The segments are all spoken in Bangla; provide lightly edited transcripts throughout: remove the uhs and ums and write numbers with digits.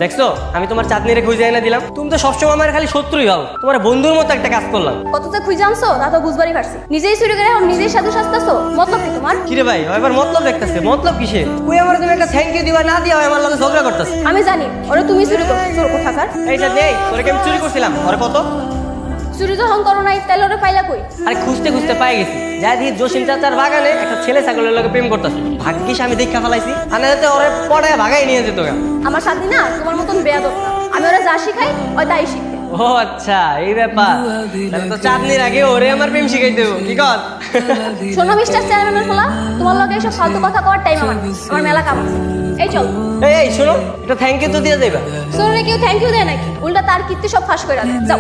দেখছো আমি তোমার চাঁদনিরে খুঁজে এনে দিলাম, তুমি তো সবসময় আমার খালি শত্রুই হও। তোমার বন্ধুর মতো একটা কাজ করলাম। কত যে খুঁজে আনছো তা তো বুঝবারই পারছি। নিজেই চুরি করে এখন নিজেই সাধু সাজতাছো, মতলব কি তোমার? কিরে ভাই এবার মতলব দেখতেছে, মতলব কিসে? তুই আমার তুমি একটা থ্যাংক ইউ দিবা না দিয়া আমার লগে ঝগড়া করতেছ। আমি জানি ওরে তুমি চুরি করছো, চোর কোথাকার। এইটা দেই তোরে কি আমি চুরি করছিলাম? ওরে কত চুরি যখন করো নাই তাহলে ওরে পাইলা কই? আরে খুঁজতে খুঁজতে পাই গেছি, যাই দেখি জসিম চাচার বাগানে একটা ছেলে ছাগলের লগে প্রেম করতেছে। ভাগ্যিস আমি দেখা ফেলাইছি, আনে যাতে ওরে পড়ায় ভাগাই নিয়ে যেত। আমার সাথী না তোমার মতন বেয়াদব না। আমি ওরা যা শিখাই ওই তাই শিখবে। ও আচ্ছা এই ব্যাপার, তাহলে তো চাঁদনির আগে ওরে আমার প্রেম শিখাই দেবো। কি কর? শোনো মিস্টার চেয়ারম্যানের ফলা, তোমার লগে এসব ফালতু কথা কওয়ার টাইম আমার নেই। আমার মেলা কাম আছে। এই চল। এই শোনো, এটা থ্যাংক ইউ তো দিয়ে যাইবা। সোরে কেউ থ্যাংক ইউ দেয় নাকি? উল্টা তার কীর্তি সব ফাঁস করে দেয়। যাও,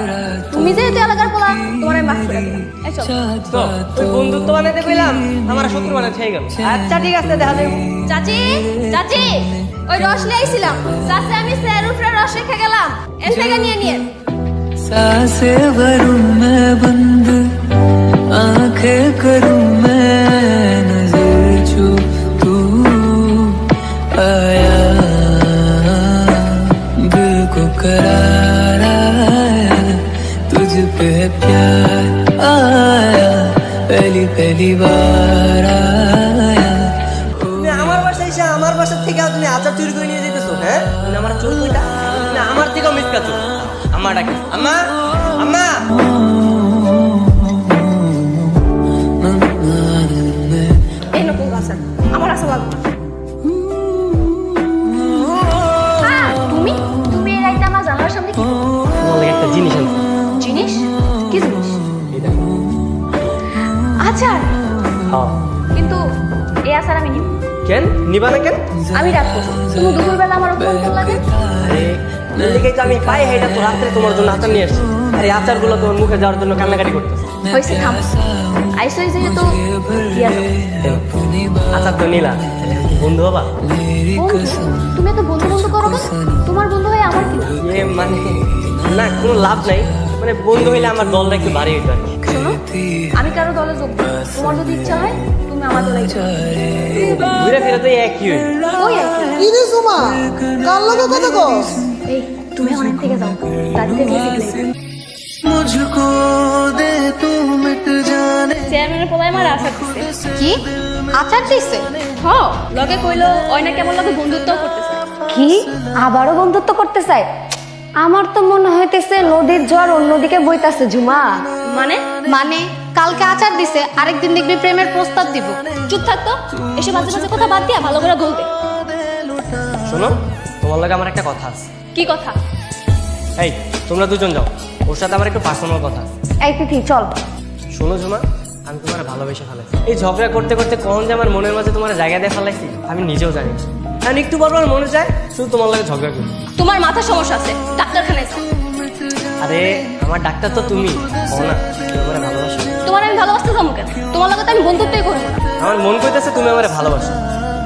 তুমি যেহেতু এলাকার ফলা, তোমার আমি মাফ করে দিলাম। এই চল। তো ওই বন্ধুত্ব বানাইতে পেলাম, আমার শত্রু বানাইতে হয়ে গেল। আচ্ছা ঠিক আছে, দেখা যাবে। চাচি, চাচি, ওই রস নিয়েছিলাম। চাচি আমি স্যার উপরে রস রেখে গেলাম, এর থেকে নিয়ে নিয়ে। सांसें भरूं मैं बंद, आंखें करूं मैं नजर जो तू आया, दिल को करार आया, तुझ पे प्यार आया, पहली पहली बार आया। তুমি আমার বাসায় এসে আমার বাসা থেকে তুমি আচার চুরি করে নিয়ে যেতেছো? হ্যাঁ তুমি আমার চোর কইটা, তুমি আমার থেকেও মিথ্যা চোর। আম্মা ডাকে, আম্মা আম্মা। এই নতুন আচার আমার আশা লাগবে না। তুমি তুমি এই রাইতে আমার জানালার সামনে কি করো? তোমার লাগে একটা জিনিস আনছি। জিনিস? কি জিনিস? এই দেখো। আচার? হ্যাঁ। কিন্তু এই আচার আমি নিব। কেন নিবা না? কেন? আমি রাত করবো, তুমি দুপুরবেলা আমার অপমান করলা কেন? আরে এদিকে তো আমি পাই হেটা তো রাত্রে তোমার জন্য আচার নিয়ে আসছি। আরে আচারগুলো তোমার মুখে যাওয়ার জন্য কান্নাকাটি করতেছে। হয়েছে থাম। আইসই যেহেতু দিয়া যাও। আচার তো নিলা, তাহলে কি বন্ধু হবা? বন্ধু? তুমি এত বন্ধু বন্ধু করো কেন? তোমার বন্ধু হয়ে আমার কি লাভ? এ মানে না, কোনো লাভ নাই। মানে বন্ধু হইলে আমার দলটা একটু ভারী হইতো আর কি। শোনো, আমি কারো দলে যোগ দিই। তোমার যদি ইচ্ছা হয় তুমি আমার দলে যোগ দাও। ঘুরে ফিরে তো একই হই। ওই আর কি। কি রে সুমা, কার লগে কথা কস? এই তুমি অনেক থেকে যাও, দাদিকে দিয়ে শিখলে। मुझको दे तू मिट जाने। চেয়ারম্যানের পোলায় আমার আচার দিছে। কি আচার দিছে? হ, লগে কইলো ওই না কেমন লগে বন্ধুত্বও করতেছে। কি আবারও বন্ধুত্ব করতে চাই? আমার তো মনে হইতেছে নদীর জল অন্যদিকে বইতাছে। ঝুমা মানে? মানে কালকে আচার দিছে, আরেকদিন দেখবি প্রেমের প্রস্তাব দিব। চুপ থাকতো, এসব বাজে বাজে কথা বাদ দিয়া ভালো করে বলতে। শোনো, তোমার লাগে আমার একটা কথা আছে। কি কথা? এই তোমরা দুজন যাও, ওর সাথে আমার একটু পার্সোনাল কথা আছে। এই তিথি চল। শোনো ঝুমা, আমি তোমার ভালোবেসে ফেলাইছি। এই ঝগড়া করতে করতে কখন যে আমার মনের মাঝে তোমার জায়গা দিয়ে ফেলাইছি আমি নিজেও জানি না। কারণ একটু বারবার মনে চায় শুধু তোমার লাগে ঝগড়া করি। তোমার মাথা সমস্যা আছে, ডাক্তারখানায় যাও। আরে আমার ডাক্তার তো তুমি ও না, তুমি আমার ভালোবাসো। তোমার আমি ভালোবাসতে যাবো কেন? তোমার লগে তো আমি বন্ধুত্বই করবো না। আমার মন কইতেছে তুমি আমার ভালোবাসো,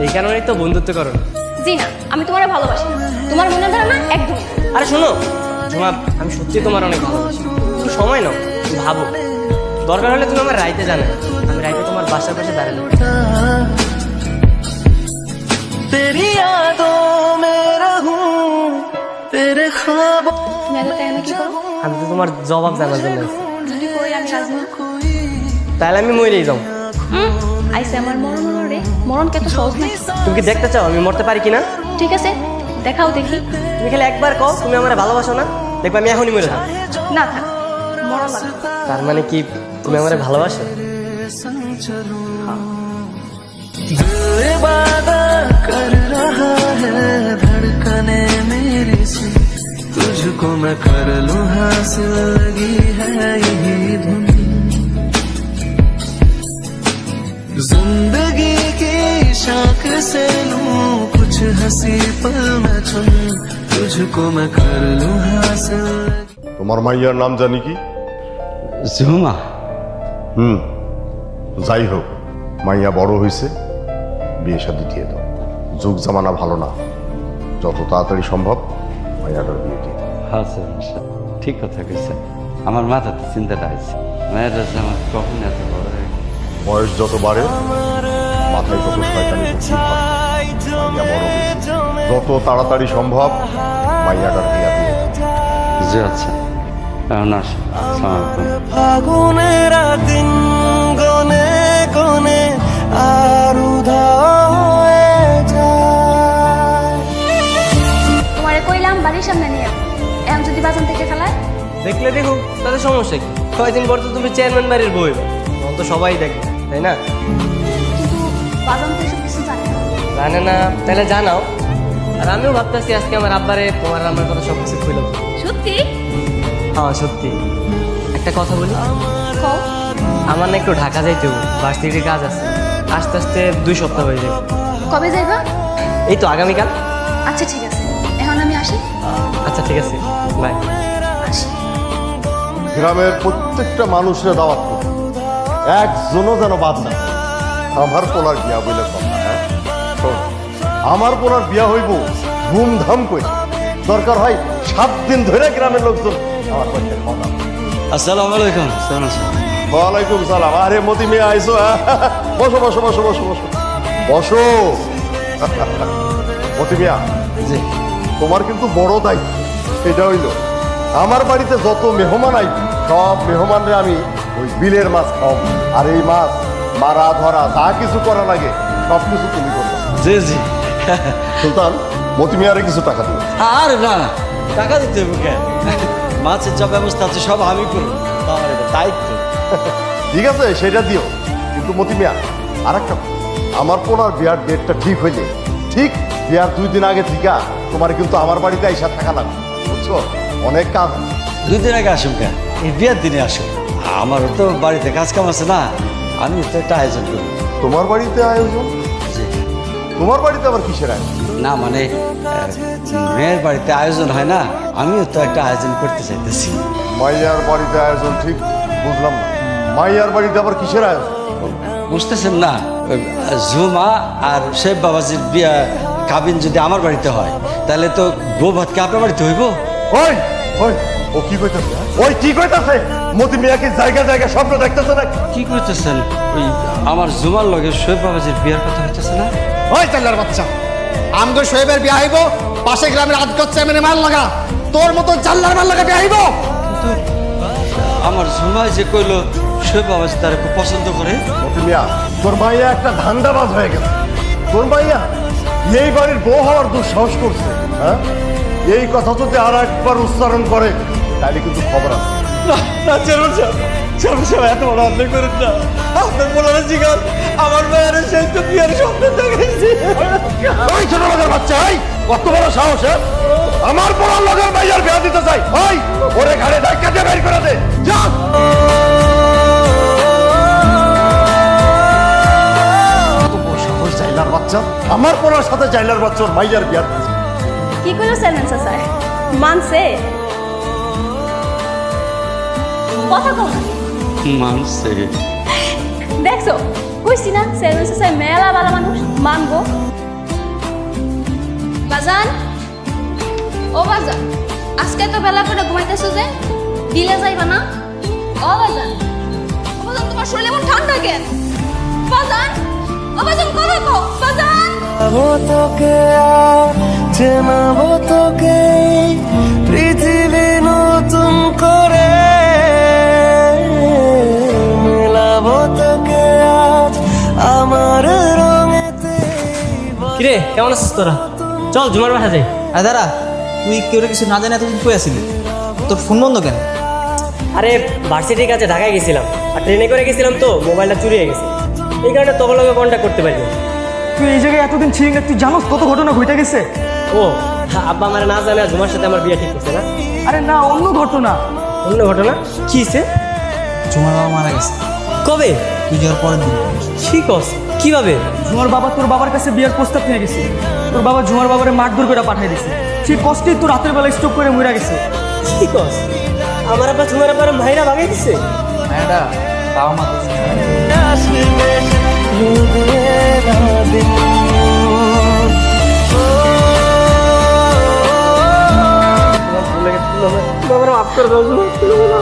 এই কারণেই তো বন্ধুত্ব করো না। জি না, আমি তোমার ভালোবাসি না। তোমার মনের ধারণা একদম। আরে শোনো ঝুমা, আমি সত্যি তোমার অনেক ভালোবাসি। তুমি সময় নাও, তুমি ভাবো, দরকার হলে তুমি আমার রাইতে জানো, আমি রাইতে তোমার বাসার পাশে দাঁড়াবো। तेरी यादों में रहूं, तेरे ख्वाबों তুমি আগে তাই আমি কি করো? আমি তো তোমার জবাব জানার জন্য আইছি। যদি করি আমি রাজি না। তাহলে আমি মরেই যাও। আইসে আমার মরণ হলো রে। মরণ কত সহজ নাকি? তুমি কি দেখতে চাও আমি মরতে পারি কিনা? ঠিক আছে, দেখাও দেখি। তুমি খালি একবার কও তুমি আমার ভালোবাসো না, দেখবে আমি এখনই মরে যাবো। না থাক, মরণ লাগবে। তার মানে কি তুমি আমার ভালোবাসো? दिल इबादत कर रहा है, धड़कने मेरी से तुझको मैं कर लूं हासिल, लगी है यही धुन। जिंदगी की शाख से लूं कुछ हंसी पल में चुन, तुझको मैं कर लूं हासिल। তোমার মাইয়ার নাম জানি কি? ঝুমা। যাই হোক, মাইয়া বড় হয়েছে, বিয়ে শাদী দিয়ে দাও। যুগ জামানা ভালো না, যত তাড়াতাড়ি সম্ভব মাইয়াটার বিয়ে দিয়ে দাও। আচ্ছা ঠিক কথা কইছে, আমার মাথাতে চিন্তাটা আছে। মেয়েটা যে আমার কখন এত বড় হয়ে গেল। বয়স যত বাড়ে মাথায় তত শয়তানি বুদ্ধি হয়। মাইয়া বড় হয়েছে, যত তাড়াতাড়ি সম্ভব মাইয়াটার বিয়া দিয়ে দাও। জি আচ্ছা, এখন আসি। আসসালামু আলাইকুম। ফাগুনেরা দিন গনে গনে আর উধাও হয়ে যায়। তোমারে কইলাম বাড়ির সামনে নিয়ে আও। এখন যদি বাজান থেকে ফেলায় দেখলে দেখুক, তাদের সমস্যা কি? কয়েকদিন পর তো তুমি চেয়ারম্যান বাড়ির বই, তখন তো সবাই দেখবে, তাই না? কিন্তু বাজান তো এসব কিছু জানে না। জানে না, তাহলে জানাও। আর আমিও ভাবতেছি আজকে আমার আব্বারে তোমার আমার কথা সব কিছু খুলে বলবো। সত্যি? হ্যাঁ সত্যি। একটা কথা বলি, কও। আমার না একটু ঢাকা যাইতে হবে, ভার্সিটির কাজ আছে। আস্তে আস্তে 2 সপ্তাহ হয়ে যাবে। কবে যাইবা? এই তো আগামীকাল। আচ্ছা ঠিক আছে, এখন আমি আসি। আচ্ছা ঠিক আছে, বাই। আসি। গ্রামের প্রত্যেকটা মানুষের দাওয়াত করো, একজনও যেন বাদ না থাকে। আমার পোলার বিয়া বলে কথা, হ্যাঁ শোন, আমার পোলার বিয়া হইব ধুমধাম করে, দরকার হয় 7 দিন ধরে গ্রামের লোকজন আমার বাড়িতে খাওয়া দাওয়া করবে। আসসালামু আলাইকুম। কেমন আছেন? ওয়ালাইকুম সালাম। আরে মতি মেয়ে আইসো, হ্যাঁ? বসো বসো বসো বসো বসো বসো। মতি মিয়া, জি। তোমার কিন্তু বড় দায়িত্ব। সেটা হইল আমার বাড়িতে যত মেহমান আইবে সব মেহমানরে আমি ওই বিলের মাছ খাওয়াবো, আর এই মাছ মারা ধরা যা কিছু করা লাগে সব কিছু তুমি করবে। জি জি। সুলতান, মতি মিয়ারে কিছু টাকা দিবে। আর না না, টাকা দিতে হবে কেন? মাছের যা ব্যবস্থা আছে সব আমি করবো, আমার এটা দায়িত্ব। ঠিক আছে, সেটা দিও। কিন্তু মতি মিয়া, আর একটা কথা, আমার পোনার বিয়ার ডেটটা ঠিক হইলে ঠিক বিয়ার 2 দিন আগে থেকে তোমার কিন্তু আমার বাড়িতে আইসা থাকা লাগবে, বুঝছো? অনেক কাজ আছে। 2 দিন আগে আসুন কেন? এই বিয়ের দিনে আসুন। আমারও তো বাড়িতে কাজ কাম আছে না, আমি তো একটা আয়োজন করবো। তোমার বাড়িতে আয়োজন? জি। তোমার বাড়িতে আবার কিসের আয়োজন? না মানে মেয়ের বাড়িতে আয়োজন হয় না, আমিও তো একটা আয়োজন করতে চাইতেছি। মাইয়ার বাড়িতে আয়োজন, ঠিক বুঝলাম না। মাইয়ার বাড়িতে আবার কিসের আয়োজন? বুঝতেছেন না? ওই ঝুমা আর শেখ বাবাজির বিয়া কাবিন যদি আমার বাড়িতে হয়, তাহলে তো বউ ভাতকে আপনার বাড়িতে হইব। ওই ওই, ও কি কইতাছে? ওই কি কইতাছে? মতি মিয়া কি জায়গা জায়গা স্বপ্ন দেখতেছে না? কি করতেছেন? ওই আমার জুমার লগে শেখ বাবাজির বিয়ার কথা হইতেছে না? ওই চাল্লার বাচ্চা, আমগো শোয়েবের বিয়া হইব, পাশে গ্রামের আজগর চেয়ারম্যানের মাল লাগা, তোর মতো চাল্লার মাল লাগা বিয়া হইব? কিন্তু আমার জুমায় যে কইলো শেখ বাবাজি তার খুব পছন্দ করে। মতি মিয়া, তোর মাইয়া একটা ধান্দাবাজ হয়ে গেছে। তোর মাইয়া এই বাড়ির বউ হওয়ার দুঃসাহস করছে, হ্যাঁ? এই কথা যদি আর একবার উচ্চারণ করে তাহলে কিন্তু খবর আছে। না না, চেয়ারম্যান সাহেব, চেয়ারম্যান সাহেব এত বড় আপনি করেন না। আপনার বলার জিগান আমার মেয়ের সেই তো বিয়ার স্বপ্ন দেখেছি। ওই ছোট লোকের বাচ্চা, ওই কত বড় সাহস, হ্যাঁ? আমার বড় লোকের মাইয়ার বিয়া দিতে চাই, ওই ওরে ঘাড়ে ধাক্কা দিয়ে বের করে দে, যা। কত বড় সাহস জাইলার বাচ্চা, আমার পড়ার সাথে জাইলার বাচ্চা ওর মাইয়ার বিয়া দিতে। কি কইলো চেয়ারম্যান চাচা? মানছে? কথা কও না। মানছে। দেখছো, কইছি না চেয়ারম্যান চাচা মেলা ভালো মানুষ, মানবো। বাজান, ও বাজান, আজকে তো বেলা করে ঘুমাইতেছো যে, বিলে যাইবা না? ও বাজান, ও বাজান, তোমার শরীর এমন ঠান্ডা কেন? বাজান, ও বাজান, কথা কও বাজান। वो तो के চেনাবো তোকে পৃথিবী নতুন করে মেলাবো তোকে আজ আমার রঙেতে। কিরে, কেমন আছিস তোরা? চল জুমার বাসা যাই। আরে দাঁড়া, তুই কেউ কিছু না জানে এতদিন কই আসিলি? তোর ফোন বন্ধ কেন? আরে ভার্সিটির কাছে ঢাকায় গেছিলাম, আর ট্রেনে করে গেছিলাম তো মোবাইলটা চুরি হয়ে গেছে, এই কারণে তোর লগে কন্ট্যাক্ট করতে পারি। তুই এই জায়গায় এতদিন ছিলি না, তুই জানোস কত ঘটনা ঘটে গেছে? ও আব্বা আমার না জানে জুমার সাথে আমার বিয়ে ঠিক করছে না? আরে না, অন্য ঘটনা। অন্য ঘটনা কি হইছে? জুমার বাবা মারা গেছে কবে? তুই যাওয়ার পরের দিন। কি কস? কিভাবে? ঝুমার বাবা তোর বাবার কাছে বিয়ের প্রস্তাব নিয়ে গেছে। তোর বাবা ঝুমার বাবারে মারধর করে পাঠিয়ে দিছে। সেই কষ্টেই তো রাতের বেলা স্ট্রোক করে মরে গেছে। কি কস? আমার আব্বা জুমার আব্বার ভাইরা ভাগাই দিছে? এটা বাবা মা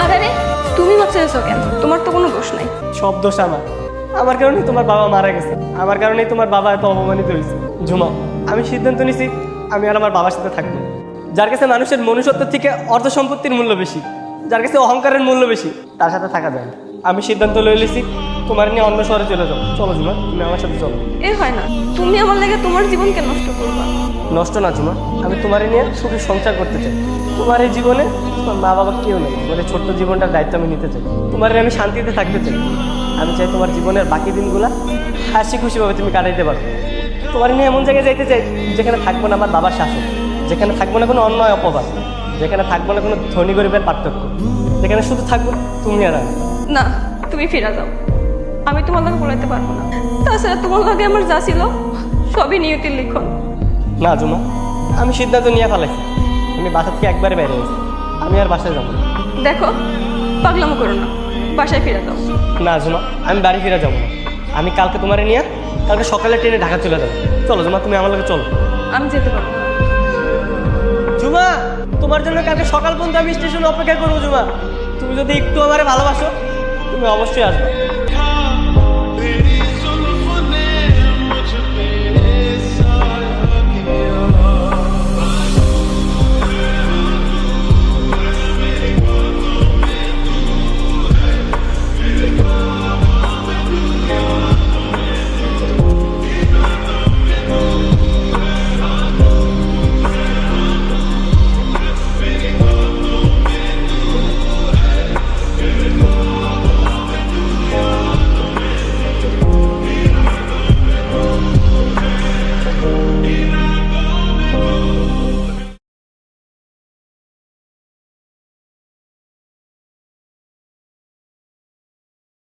আরে রে, তুমি মাপ চেয়েছো কেন? তোমার তো কোনো দোষ নাই। সব দোষ আমার, আমার কারণেই তোমার বাবা মারা গেছে, আমার কারণেই তোমার বাবা এত অপমানিত হয়েছে। ঝুমা, আমি সিদ্ধান্ত নিছি আমি আর আমার বাবার সাথে থাকবো। যার কাছে মানুষের মনুষ্যত্ব থেকে অর্থ সম্পত্তির মূল্য বেশি, যার কাছে অহংকারের মূল্য বেশি, তার সাথে থাকা যায় না। আমি সিদ্ধান্ত লয়ে নিয়েছি তোমার নিয়ে অন্য শহরে চলে যাও। চলো ঝুমা, তুমি আমার সাথে চলো। এ হয় না, তুমি আমার লাগে তোমার জীবনকে নষ্ট করবা। নষ্ট না ঝুমা, আমি তোমার নিয়ে সুখী সংসার করতে চাই। তোমার এই জীবনে তোমার মা বাবা কেউ নেই, তোমার এই ছোট্ট জীবনটার দায়িত্ব আমি নিতে চাই। তোমার আমি শান্তিতে থাকতে চাই। আমি চাই তোমার জীবনের বাকি দিনগুলা হাসি খুশিভাবে তুমি কাটাইতে পারো। তোমার নিয়ে এমন জায়গায় যাইতে চাই যেখানে থাকবো না আমার বাবার শাসন, যেখানে থাকবো না কোনো অন্যায় অপবাদ, যেখানে থাকবো না কোনো ধনী গরিবের পার্থক্য, যেখানে শুধু থাকবো তুমি আর আমি। না, তুমি ফিরে যাও, আমি তোমার লাগে বলাইতে পারবো না। তাছাড়া তোমার লাগে আমার যা ছিল সবই নিয়তির লিখন। না ঝুমা, আমি সিদ্ধান্ত নিয়ে ফেলাইছি। তুমি বাসা থেকে একবারে বাইরে গেছি, আমি আর বাসায় যাবো না। দেখো, পাগলামো করো না, বাসায় ফিরে যাও। না ঝুমা, আমি বাড়ি ফিরে যাবো না। আমি কালকে তোমার নিয়ে কালকে সকালে ট্রেনে ঢাকা চলে যাবো। চলো ঝুমা, তুমি আমার লগে চলো। আমি যেতে পারবো না। ঝুমা, তোমার জন্য কালকে সকাল পর্যন্ত আমি স্টেশনে অপেক্ষা করবো। ঝুমা, তুমি যদি একটু আমারে ভালোবাসো তুমি অবশ্যই আসবে।